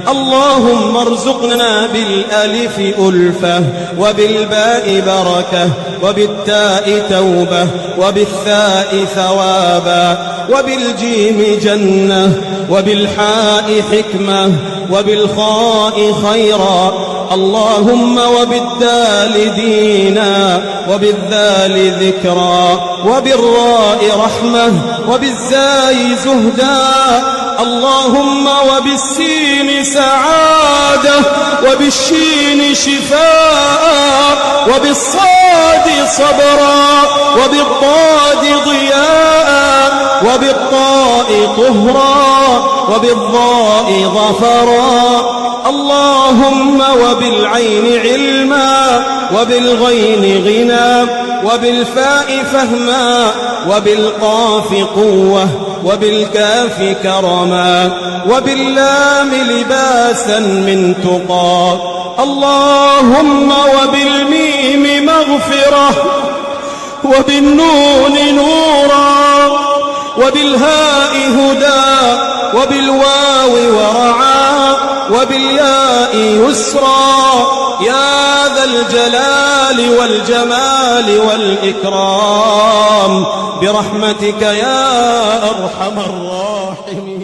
اللهم ارزقنا بالألف ألفة وبالباء بركة وبالتاء توبة وبالثاء ثوابا وبالجيم جنة وبالحاء حكمة وبالخاء خيرا. اللهم وبالدال دينا وبالذال ذكرا وبالراء رحمة وبالزاي زهدا. اللهم وبالسين سعادة وبالشين شفاء وبالصاد صبرا وبالضاد ضياء وبالطاء طهرا وبالضاء ظفرا. اللهم وبالعين علما وبالغين غنى وبالفاء فهما وبالقاف قوة وبالكاف كرما وباللام لباسا من تقى. اللهم وبالميم مغفرة وبالنون نورا وبالهاء هدى وبالواو ورعا وبالياء يسرا. يا ذا الجلال والجمال والإكرام برحمتك يا أرحم الراحمين.